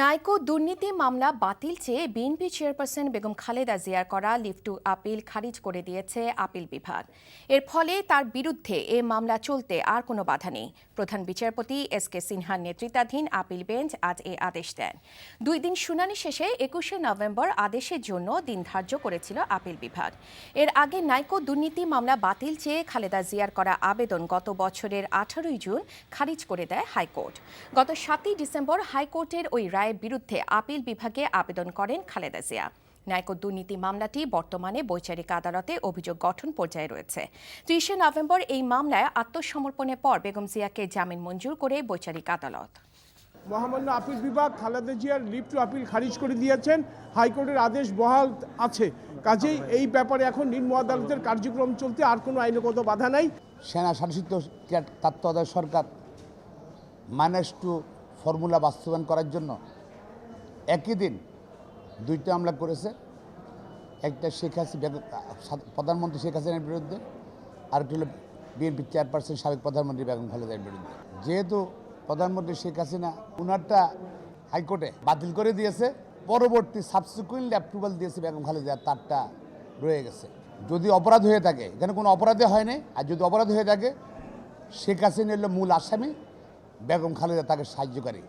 নাইকো দুর্নীতি মামলা বাতিল চেয়ে বিএনপি চেয়ারপারসন বেগম খালেদা জিয়ার করা লিভ টু আপিল খারিজ করে দিয়েছে আপিল বিভাগ। এর ফলে তার বিরুদ্ধে এ মামলা চলতে আর কোনো বাধা নেই। প্রধান বিচারপতি এস কে সিনহার নেতৃত্বাধীন আপিল বেঞ্চ আজ এ আদেশ দেন। 2 দিন শুনানি শেষে 21শে নভেম্বর আদেশের জন্য দিন ধার্য করেছিল আপিল বিভাগ। এর আগে নাইকো দুর্নীতি মামলা বাতিল চেয়ে খালেদা জিয়ার করা আবেদন গত বছরের 18ই জুন খারিজ করে দেয় হাইকোর্ট। গত 7ই ডিসেম্বর হাইকোর্টের ওই রায়ের বিরুদ্ধে আপিল বিভাগে আবেদন করেন খালেদা জিয়া। নাইকো দুর্নীতি মামলাটি বর্তমানে বৈচারিক আদালতে অভিযোগ গঠন পর্যায়ে রয়েছে। 30শে নভেম্বর এই মামলায় আত্মসমর্পণের পর বেগম জিয়াকে জামিন মঞ্জুর করে বৈচারিক আদালত। মহামান্য আপিল বিভাগ খালেদা জিয়ার লিভ টু আপিল খারিজ করে দিয়েছেন। হাইকোর্টের আদেশ বহাল আছে, কাজেই এই ব্যাপারে এখন নিম্ন আদালতের কার্যক্রম চলতে আর কোনো আইনগত বাধা নাই। সেনা শাসিত তত্ত্বাবধায়ক সরকার -2 ফর্মুলা বাস্তবায়ন করার জন্য একই দিন 2টা মামলা করেছে। একটা প্রধানমন্ত্রী শেখ হাসিনার বিরুদ্ধে, আরেকটি হলো বিএনপি চেয়ারপারসন সাবেক প্রধানমন্ত্রী বেগম খালেদার বিরুদ্ধে। যেহেতু প্রধানমন্ত্রী শেখ হাসিনা উনারটা হাইকোর্টে বাতিল করে দিয়েছে, পরবর্তী সাবসিকুয়েন্টলি অ্যাপ্রুভাল দিয়েছে বেগম খালেদা, তারটা রয়ে গেছে। যদি অপরাধ হয়ে থাকে, এখানে কোনো অপরাধে হয়নি, আর যদি অপরাধ হয়ে থাকে শেখ হাসিনা হলো মূল আসামি, বেগম খালেদা তাকে সাহায্যকারী।